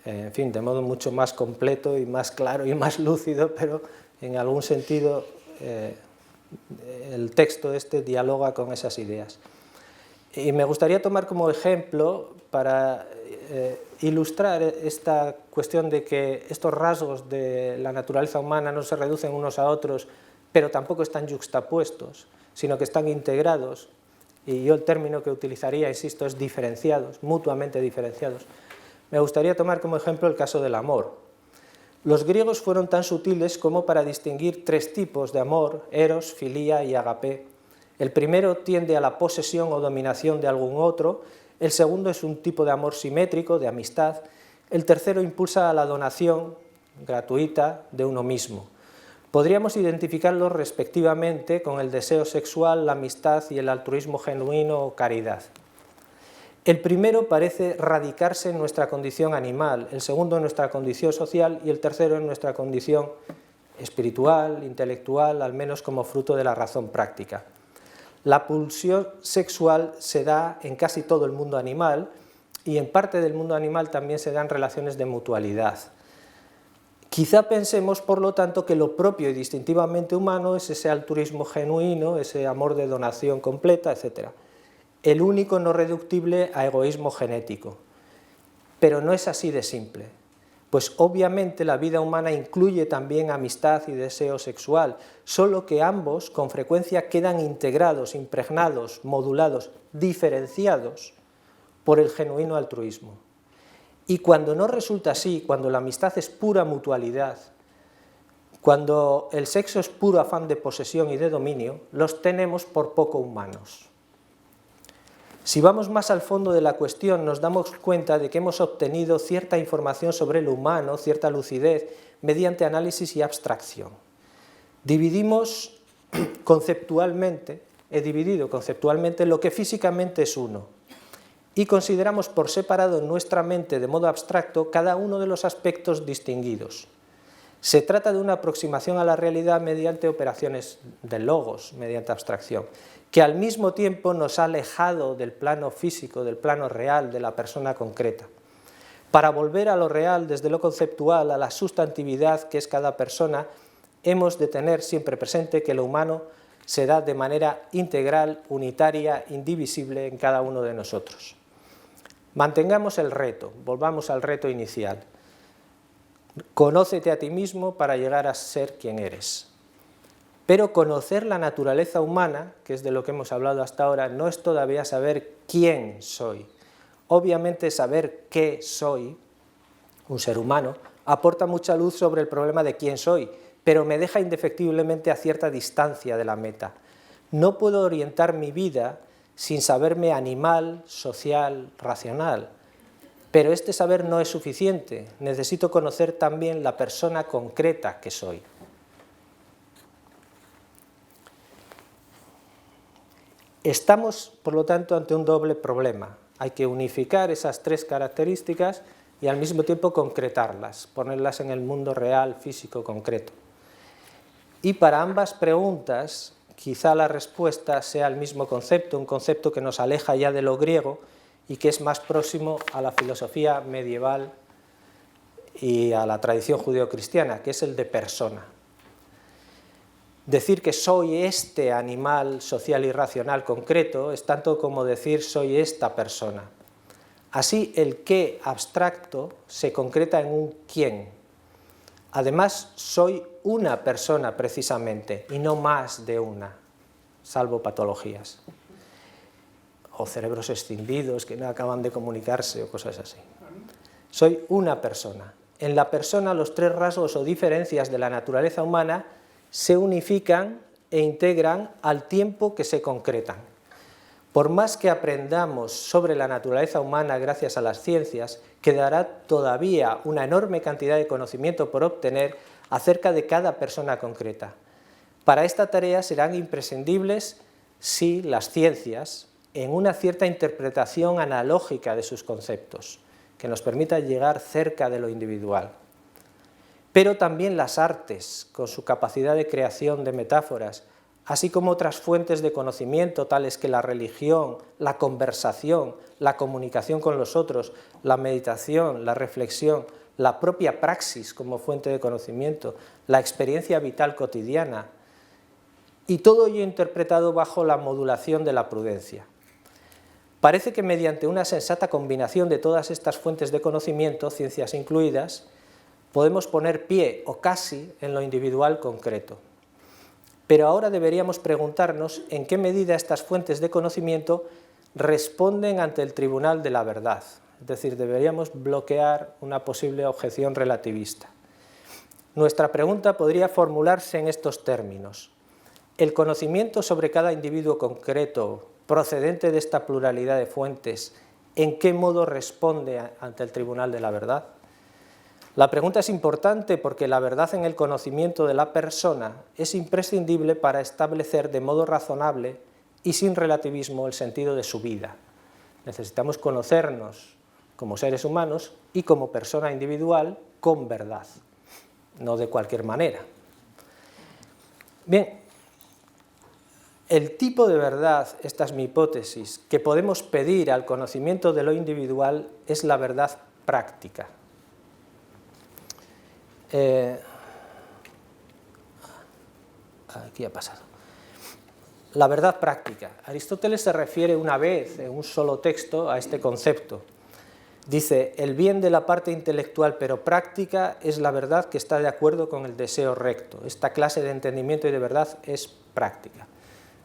Speaker 2: en fin, de modo mucho más completo y más claro y más lúcido, pero en algún sentido el texto este dialoga con esas ideas. Y me gustaría tomar como ejemplo, para ilustrar esta cuestión de que estos rasgos de la naturaleza humana no se reducen unos a otros, pero tampoco están yuxtapuestos, sino que están integrados, y yo el término que utilizaría, insisto, es diferenciados, mutuamente diferenciados. Me gustaría tomar como ejemplo el caso del amor. Los griegos fueron tan sutiles como para distinguir tres tipos de amor: eros, filía y agapé. El primero tiende a la posesión o dominación de algún otro, el segundo es un tipo de amor simétrico, de amistad, el tercero impulsa a la donación gratuita de uno mismo. Podríamos identificarlos respectivamente con el deseo sexual, la amistad y el altruismo genuino o caridad. El primero parece radicarse en nuestra condición animal, el segundo en nuestra condición social y el tercero en nuestra condición espiritual, intelectual, al menos como fruto de la razón práctica. La pulsión sexual se da en casi todo el mundo animal y en parte del mundo animal también se dan relaciones de mutualidad. Quizá pensemos, por lo tanto, que lo propio y distintivamente humano es ese altruismo genuino, ese amor de donación completa, etc. El único no reductible a egoísmo genético. Pero no es así de simple, pues obviamente la vida humana incluye también amistad y deseo sexual, solo que ambos con frecuencia quedan integrados, impregnados, modulados, diferenciados por el genuino altruismo. Y cuando no resulta así, cuando la amistad es pura mutualidad, cuando el sexo es puro afán de posesión y de dominio, los tenemos por poco humanos. Si vamos más al fondo de la cuestión, nos damos cuenta de que hemos obtenido cierta información sobre el humano, cierta lucidez, mediante análisis y abstracción. Dividimos conceptualmente, he dividido conceptualmente lo que físicamente es uno, y consideramos por separado en nuestra mente de modo abstracto cada uno de los aspectos distinguidos. Se trata de una aproximación a la realidad mediante operaciones de logos, mediante abstracción, que al mismo tiempo nos ha alejado del plano físico, del plano real, de la persona concreta. Para volver a lo real, desde lo conceptual, a la sustantividad que es cada persona, hemos de tener siempre presente que lo humano se da de manera integral, unitaria, indivisible en cada uno de nosotros. Mantengamos el reto, volvamos al reto inicial. Conócete a ti mismo para llegar a ser quien eres. Pero conocer la naturaleza humana, que es de lo que hemos hablado hasta ahora, no es todavía saber quién soy. Obviamente saber qué soy, un ser humano, aporta mucha luz sobre el problema de quién soy, pero me deja indefectiblemente a cierta distancia de la meta. No puedo orientar mi vida sin saberme animal, social, racional. Pero este saber no es suficiente, necesito conocer también la persona concreta que soy. Estamos, por lo tanto, ante un doble problema. Hay que unificar esas tres características y al mismo tiempo concretarlas, ponerlas en el mundo real, físico, concreto. Y para ambas preguntas, quizá la respuesta sea el mismo concepto, un concepto que nos aleja ya de lo griego y que es más próximo a la filosofía medieval y a la tradición judeocristiana, que es el de persona. Decir que soy este animal social y racional concreto es tanto como decir soy esta persona. Así el qué abstracto se concreta en un quién. Además soy una persona precisamente y no más de una, salvo patologías o cerebros escindidos que no acaban de comunicarse o cosas así. Soy una persona. En la persona los tres rasgos o diferencias de la naturaleza humana se unifican e integran al tiempo que se concretan. Por más que aprendamos sobre la naturaleza humana gracias a las ciencias, quedará todavía una enorme cantidad de conocimiento por obtener acerca de cada persona concreta. Para esta tarea serán imprescindibles, sí, las ciencias, en una cierta interpretación analógica de sus conceptos, que nos permita llegar cerca de lo individual. Pero también las artes, con su capacidad de creación de metáforas, así como otras fuentes de conocimiento tales que la religión, la conversación, la comunicación con los otros, la meditación, la reflexión, la propia praxis como fuente de conocimiento, la experiencia vital cotidiana, y todo ello interpretado bajo la modulación de la prudencia. Parece que mediante una sensata combinación de todas estas fuentes de conocimiento, ciencias incluidas, podemos poner pie, o casi, en lo individual concreto. Pero ahora deberíamos preguntarnos en qué medida estas fuentes de conocimiento responden ante el tribunal de la verdad. Es decir, deberíamos bloquear una posible objeción relativista. Nuestra pregunta podría formularse en estos términos. ¿El conocimiento sobre cada individuo concreto, procedente de esta pluralidad de fuentes, en qué modo responde ante el tribunal de la verdad? La pregunta es importante porque la verdad en el conocimiento de la persona es imprescindible para establecer de modo razonable y sin relativismo el sentido de su vida. Necesitamos conocernos como seres humanos y como persona individual con verdad, no de cualquier manera. Bien, el tipo de verdad, esta es mi hipótesis, que podemos pedir al conocimiento de lo individual es la verdad práctica. Aquí ha pasado. La verdad práctica. Aristóteles se refiere una vez en un solo texto a este concepto. Dice, el bien de la parte intelectual pero práctica es la verdad que está de acuerdo con el deseo recto. Esta clase de entendimiento y de verdad es práctica.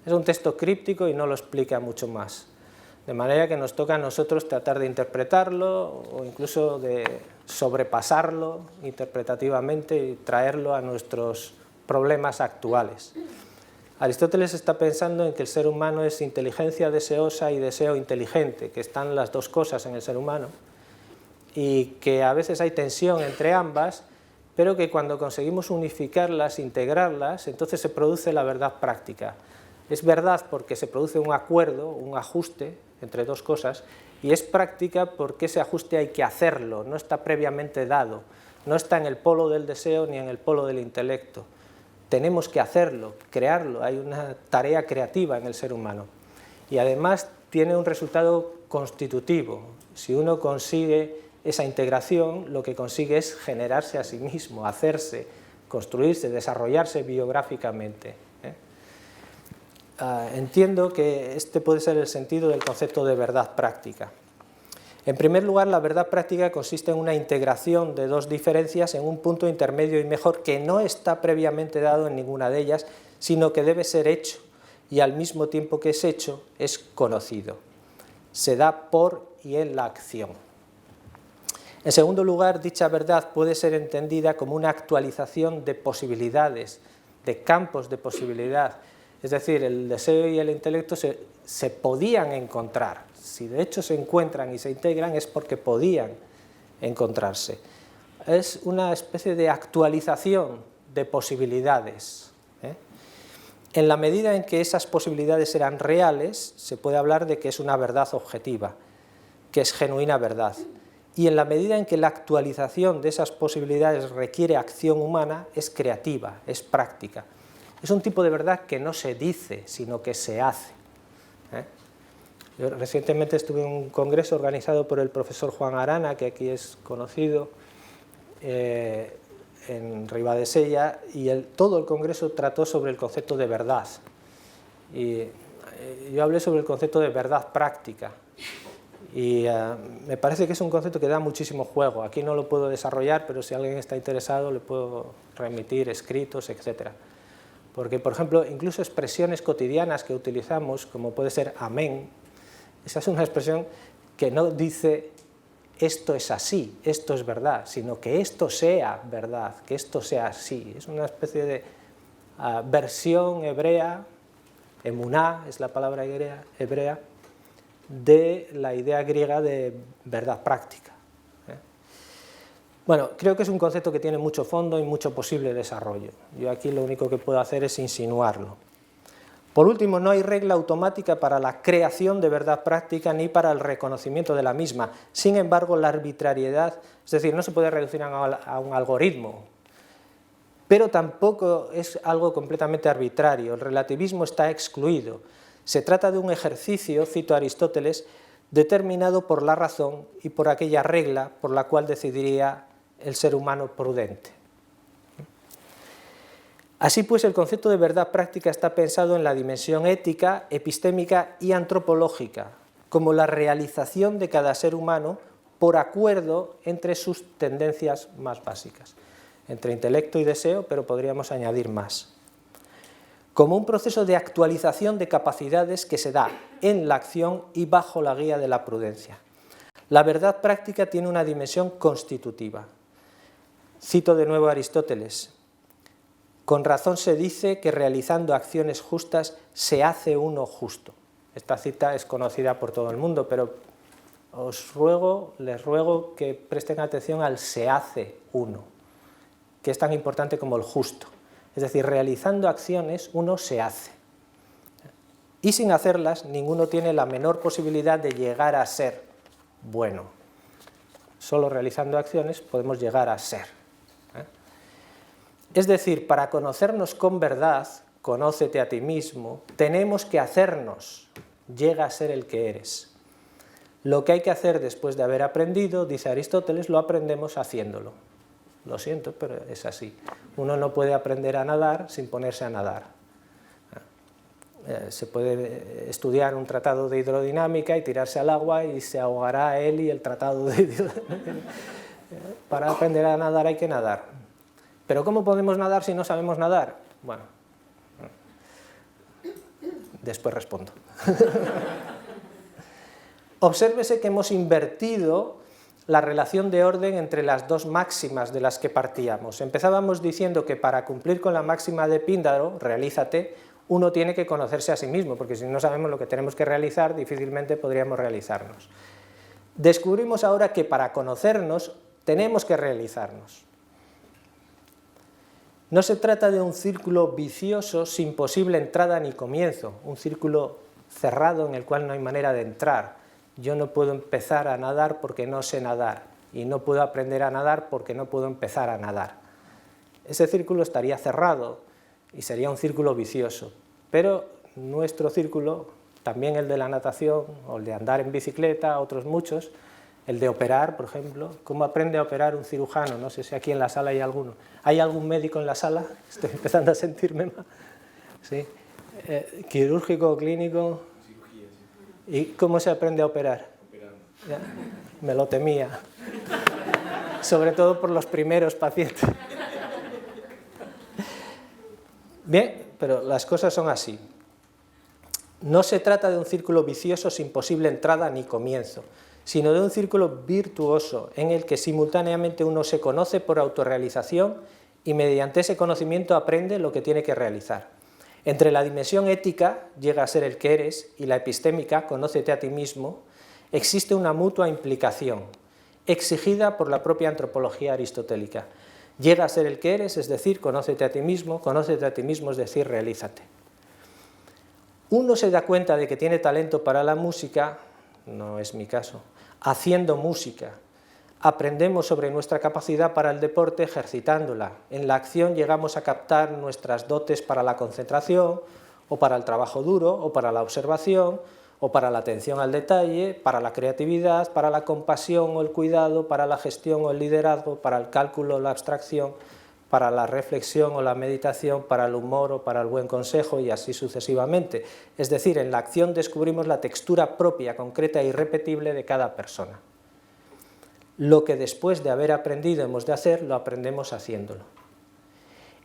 Speaker 2: Es un texto críptico y no lo explica mucho más. De manera que nos toca a nosotros tratar de interpretarlo o incluso de sobrepasarlo interpretativamente y traerlo a nuestros problemas actuales. Aristóteles está pensando en que el ser humano es inteligencia deseosa y deseo inteligente, que están las dos cosas en el ser humano y que a veces hay tensión entre ambas, pero que cuando conseguimos unificarlas, integrarlas, entonces se produce la verdad práctica. Es verdad porque se produce un acuerdo, un ajuste entre dos cosas, y es práctica porque ese ajuste hay que hacerlo, no está previamente dado, no está en el polo del deseo ni en el polo del intelecto. Tenemos que hacerlo, crearlo, hay una tarea creativa en el ser humano. Y además tiene un resultado constitutivo. Si uno consigue esa integración, lo que consigue es generarse a sí mismo, hacerse, construirse, desarrollarse biográficamente. Entiendo que este puede ser el sentido del concepto de verdad práctica. En primer lugar, la verdad práctica consiste en una integración de dos diferencias en un punto intermedio y mejor que no está previamente dado en ninguna de ellas, sino que debe ser hecho y al mismo tiempo que es hecho, es conocido. Se da por y en la acción. En segundo lugar, dicha verdad puede ser entendida como una actualización de posibilidades, de campos de posibilidad. Es decir, el deseo y el intelecto se podían encontrar. Si de hecho se encuentran y se integran es porque podían encontrarse. Es una especie de actualización de posibilidades. En la medida en que esas posibilidades eran reales, se puede hablar de que es una verdad objetiva, que es genuina verdad. Y en la medida en que la actualización de esas posibilidades requiere acción humana, es creativa, es práctica. Es un tipo de verdad que no se dice, sino que se hace. Yo recientemente estuve en un congreso organizado por el profesor Juan Arana, que aquí es conocido, en Ribadesella, y todo el congreso trató sobre el concepto de verdad. Y yo hablé sobre el concepto de verdad práctica. Y me parece que es un concepto que da muchísimo juego. Aquí no lo puedo desarrollar, pero si alguien está interesado le puedo remitir escritos, etc. Porque, por ejemplo, incluso expresiones cotidianas que utilizamos, como puede ser amén, esa es una expresión que no dice esto es así, esto es verdad, sino que esto sea verdad, que esto sea así. Es una especie de versión hebrea, emuná es la palabra hebrea, de la idea griega de verdad práctica. Bueno, creo que es un concepto que tiene mucho fondo y mucho posible desarrollo. Yo aquí lo único que puedo hacer es insinuarlo. Por último, no hay regla automática para la creación de verdad práctica ni para el reconocimiento de la misma. Sin embargo, la arbitrariedad, es decir, no se puede reducir a un algoritmo, pero tampoco es algo completamente arbitrario. El relativismo está excluido. Se trata de un ejercicio, cito a Aristóteles, determinado por la razón y por aquella regla por la cual decidiría el ser humano prudente. Así pues, el concepto de verdad práctica está pensado en la dimensión ética, epistémica y antropológica, como la realización de cada ser humano por acuerdo entre sus tendencias más básicas, entre intelecto y deseo, pero podríamos añadir más. Como un proceso de actualización de capacidades que se da en la acción y bajo la guía de la prudencia. La verdad práctica tiene una dimensión constitutiva. Cito de nuevo a Aristóteles. Con razón se dice que realizando acciones justas se hace uno justo. Esta cita es conocida por todo el mundo, pero les ruego que presten atención al se hace uno, que es tan importante como el justo. Es decir, realizando acciones uno se hace. Y sin hacerlas, ninguno tiene la menor posibilidad de llegar a ser bueno. Solo realizando acciones podemos llegar a ser. Es decir, para conocernos con verdad, conócete a ti mismo, tenemos que hacernos, llega a ser el que eres. Lo que hay que hacer después de haber aprendido, dice Aristóteles, lo aprendemos haciéndolo. Lo siento, pero es así. Uno no puede aprender a nadar sin ponerse a nadar. Se puede estudiar un tratado de hidrodinámica y tirarse al agua y se ahogará él y el tratado de hidrodinámica. Para aprender a nadar hay que nadar. ¿Pero cómo podemos nadar si no sabemos nadar? Bueno, después respondo. Obsérvese que hemos invertido la relación de orden entre las dos máximas de las que partíamos. Empezábamos diciendo que para cumplir con la máxima de Píndaro, realízate, uno tiene que conocerse a sí mismo, porque si no sabemos lo que tenemos que realizar, difícilmente podríamos realizarnos. Descubrimos ahora que para conocernos tenemos que realizarnos. No se trata de un círculo vicioso sin posible entrada ni comienzo, un círculo cerrado en el cual no hay manera de entrar. Yo no puedo empezar a nadar porque no sé nadar, y no puedo aprender a nadar porque no puedo empezar a nadar. Ese círculo estaría cerrado y sería un círculo vicioso, pero nuestro círculo, también el de la natación o el de andar en bicicleta, otros muchos, el de operar, por ejemplo. ¿Cómo aprende a operar un cirujano? No sé si aquí en la sala hay alguno. ¿Hay algún médico en la sala? Estoy empezando a sentirme mal. ¿Sí? ¿Quirúrgico o clínico?
Speaker 3: Cirugía,
Speaker 2: sí. ¿Y cómo se aprende a operar?
Speaker 3: Operando.
Speaker 2: ¿Ya? Me lo temía. Sobre todo por los primeros pacientes. Bien, pero las cosas son así. No se trata de un círculo vicioso sin posible entrada ni comienzo, sino de un círculo virtuoso en el que simultáneamente uno se conoce por autorrealización y mediante ese conocimiento aprende lo que tiene que realizar. Entre la dimensión ética, llega a ser el que eres, y la epistémica, conócete a ti mismo, existe una mutua implicación, exigida por la propia antropología aristotélica. Llega a ser el que eres, es decir, conócete a ti mismo, es decir, realízate. Uno se da cuenta de que tiene talento para la música, no es mi caso, haciendo música. Aprendemos sobre nuestra capacidad para el deporte ejercitándola. En la acción llegamos a captar nuestras dotes para la concentración, o para el trabajo duro, o para la observación, o para la atención al detalle, para la creatividad, para la compasión o el cuidado, para la gestión o el liderazgo, para el cálculo o la abstracción, para la reflexión o la meditación, para el humor o para el buen consejo, y así sucesivamente. Es decir, en la acción descubrimos la textura propia, concreta e irrepetible de cada persona. Lo que después de haber aprendido hemos de hacer, lo aprendemos haciéndolo.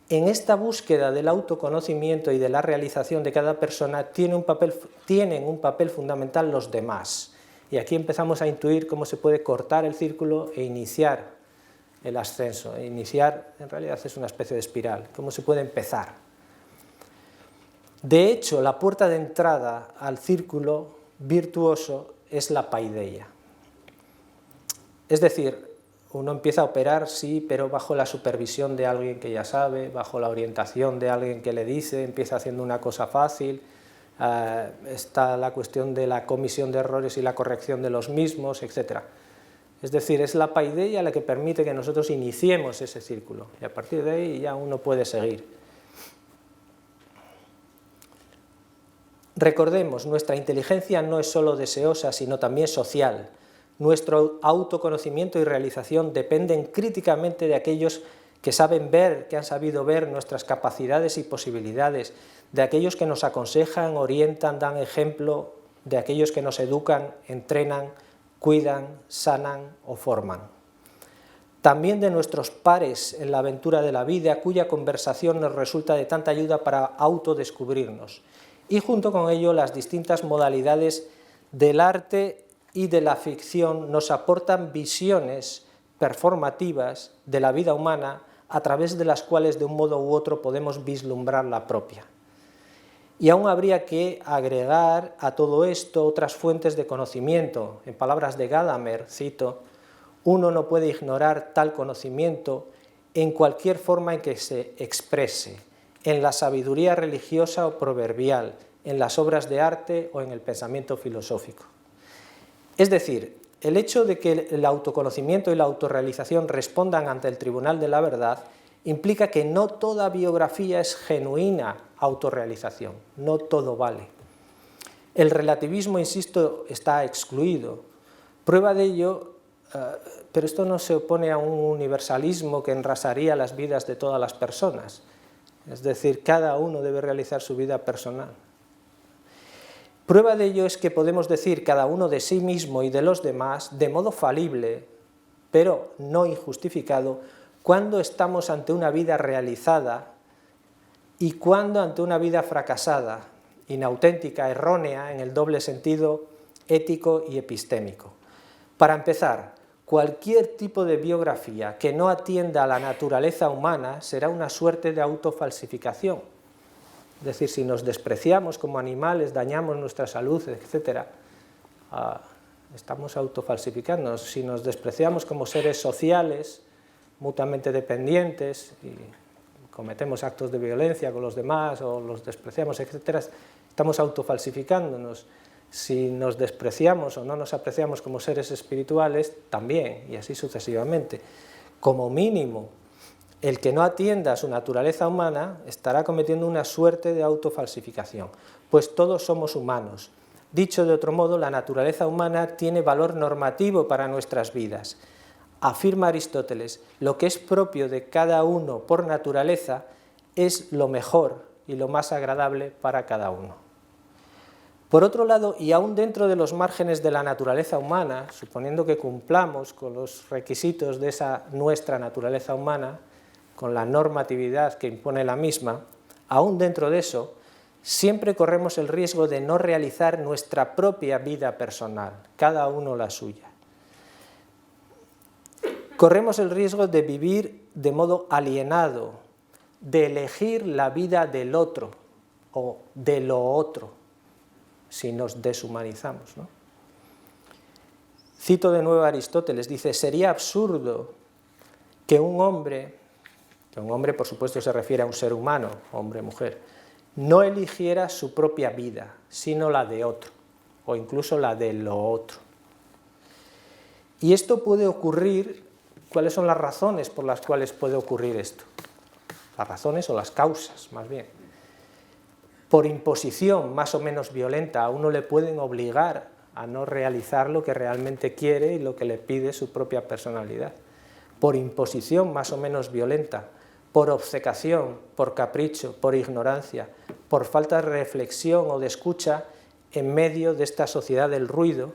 Speaker 2: En esta búsqueda del autoconocimiento y de la realización de cada persona tienen un papel fundamental los demás. Y aquí empezamos a intuir cómo se puede cortar el círculo e iniciar el ascenso. Iniciar, en realidad, es una especie de espiral. ¿Cómo se puede empezar? De hecho, la puerta de entrada al círculo virtuoso es la paideia. Es decir, uno empieza a operar, sí, pero bajo la supervisión de alguien que ya sabe, bajo la orientación de alguien que le dice, empieza haciendo una cosa fácil, está la cuestión de la comisión de errores y la corrección de los mismos, etc. Es decir, es la paideia la que permite que nosotros iniciemos ese círculo, y a partir de ahí ya uno puede seguir. Recordemos, nuestra inteligencia no es solo deseosa, sino también social. nuestro autoconocimiento y realización dependen críticamente de aquellos que saben ver, que han sabido ver nuestras capacidades y posibilidades, de aquellos que nos aconsejan, orientan, dan ejemplo, de aquellos que nos educan, entrenan, cuidan, sanan o forman. También de nuestros pares en la aventura de la vida, cuya conversación nos resulta de tanta ayuda para autodescubrirnos. Y junto con ello las distintas modalidades del arte y de la ficción nos aportan visiones performativas de la vida humana a través de las cuales de un modo u otro podemos vislumbrar la propia. Y aún habría que agregar a todo esto otras fuentes de conocimiento. En palabras de Gadamer, cito, uno no puede ignorar tal conocimiento en cualquier forma en que se exprese, en la sabiduría religiosa o proverbial, en las obras de arte o en el pensamiento filosófico. Es decir, el hecho de que el autoconocimiento y la autorrealización respondan ante el tribunal de la verdad implica que no toda biografía es genuina autorrealización, no todo vale. El relativismo, insisto, está excluido. Prueba de ello, pero esto no se opone a un universalismo que enrasaría las vidas de todas las personas. Es decir, cada uno debe realizar su vida personal. Prueba de ello es que podemos decir cada uno de sí mismo y de los demás de modo falible, pero no injustificado, cuando estamos ante una vida realizada y cuando ante una vida fracasada, inauténtica, errónea en el doble sentido ético y epistémico. Para empezar, cualquier tipo de biografía que no atienda a la naturaleza humana será una suerte de autofalsificación. Es decir, si nos despreciamos como animales, dañamos nuestra salud, etc., estamos autofalsificando. Si nos despreciamos como seres sociales, mutuamente dependientes, y cometemos actos de violencia con los demás o los despreciamos, etc., estamos autofalsificándonos. Si nos despreciamos o no nos apreciamos como seres espirituales, también, y así sucesivamente. Como mínimo, el que no atienda a su naturaleza humana estará cometiendo una suerte de autofalsificación, pues todos somos humanos. Dicho de otro modo, la naturaleza humana tiene valor normativo para nuestras vidas. Afirma Aristóteles, lo que es propio de cada uno por naturaleza es lo mejor y lo más agradable para cada uno. Por otro lado, y aún dentro de los márgenes de la naturaleza humana, suponiendo que cumplamos con los requisitos de esa nuestra naturaleza humana, con la normatividad que impone la misma, aún dentro de eso, siempre corremos el riesgo de no realizar nuestra propia vida personal, cada uno la suya. Corremos el riesgo de vivir de modo alienado, de elegir la vida del otro o de lo otro, si nos deshumanizamos, ¿no? Cito de nuevo a Aristóteles, dice, sería absurdo que un hombre por supuesto se refiere a un ser humano, hombre o mujer, no eligiera su propia vida, sino la de otro, o incluso la de lo otro. Y esto puede ocurrir, ¿cuáles son las razones por las cuales puede ocurrir esto? Las razones o las causas, más bien. Por imposición más o menos violenta, a uno le pueden obligar a no realizar lo que realmente quiere y lo que le pide su propia personalidad. Por imposición más o menos violenta, por obcecación, por capricho, por ignorancia, por falta de reflexión o de escucha en medio de esta sociedad del ruido,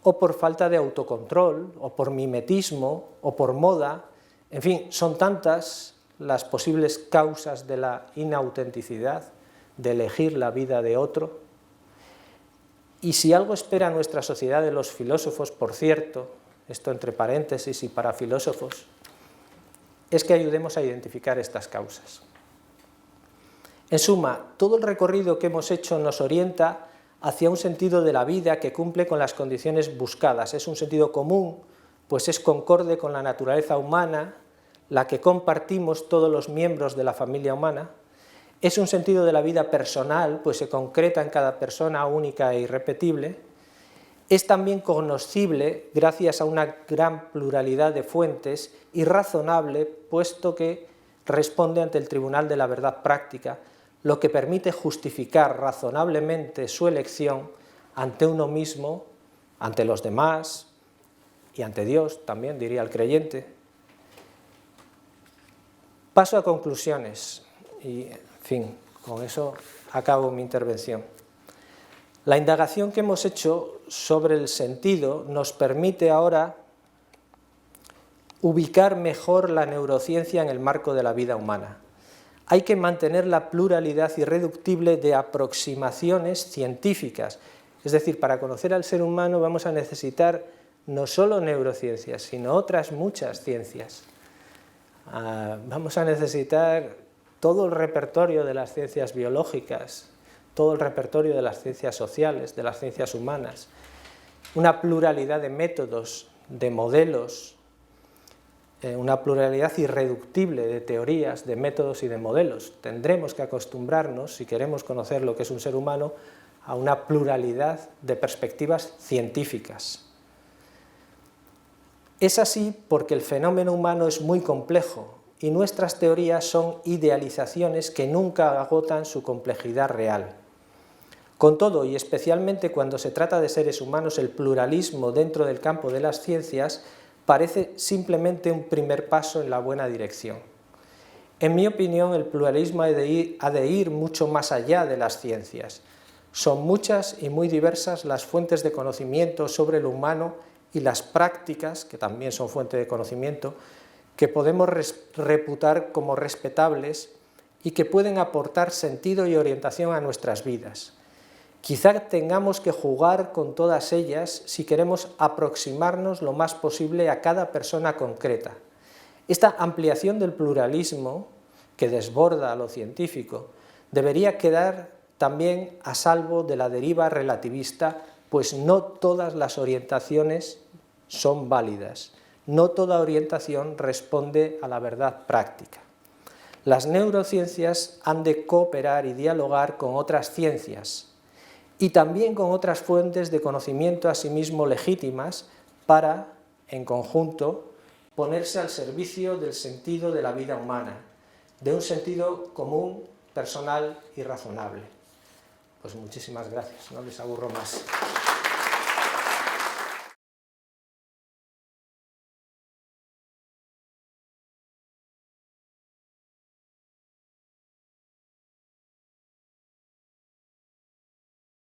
Speaker 2: o por falta de autocontrol, o por mimetismo, o por moda. En fin, son tantas las posibles causas de la inautenticidad, de elegir la vida de otro. Y si algo espera nuestra sociedad de los filósofos, por cierto, esto entre paréntesis y para filósofos, es que ayudemos a identificar estas causas. En suma, todo el recorrido que hemos hecho nos orienta hacia un sentido de la vida que cumple con las condiciones buscadas. Es un sentido común, pues es concorde con la naturaleza humana, la que compartimos todos los miembros de la familia humana. Es un sentido de la vida personal, pues se concreta en cada persona única e irrepetible. Es también conocible gracias a una gran pluralidad de fuentes y razonable, puesto que responde ante el tribunal de la verdad práctica, lo que permite justificar razonablemente su elección ante uno mismo, ante los demás y ante Dios también, diría el creyente. Paso a conclusiones y, en fin, con eso acabo mi intervención. La indagación que hemos hecho sobre el sentido nos permite ahora ubicar mejor la neurociencia en el marco de la vida humana. Hay que mantener la pluralidad irreductible de aproximaciones científicas, es decir, para conocer al ser humano vamos a necesitar no solo neurociencias, sino otras muchas ciencias. Vamos a necesitar todo el repertorio de las ciencias biológicas, todo el repertorio de las ciencias sociales, de las ciencias humanas, una pluralidad de métodos, de modelos, una pluralidad irreductible de teorías, de métodos y de modelos. Tendremos que acostumbrarnos, si queremos conocer lo que es un ser humano, a una pluralidad de perspectivas científicas. Es así porque el fenómeno humano es muy complejo y nuestras teorías son idealizaciones que nunca agotan su complejidad real. Con todo, y especialmente cuando se trata de seres humanos, el pluralismo dentro del campo de las ciencias parece simplemente un primer paso en la buena dirección. En mi opinión, el pluralismo ha de ir mucho más allá de las ciencias. Son muchas y muy diversas las fuentes de conocimiento sobre lo humano y las prácticas, que también son fuente de conocimiento, que podemos reputar como respetables y que pueden aportar sentido y orientación a nuestras vidas. Quizá tengamos que jugar con todas ellas si queremos aproximarnos lo más posible a cada persona concreta. Esta ampliación del pluralismo, que desborda a lo científico, debería quedar también a salvo de la deriva relativista, pues no todas las orientaciones son válidas, no toda orientación responde a la verdad práctica. Las neurociencias han de cooperar y dialogar con otras ciencias, y también con otras fuentes de conocimiento asimismo legítimas para, en conjunto, ponerse al servicio del sentido de la vida humana, de un sentido común, personal y razonable. Pues muchísimas gracias, no les aburro más.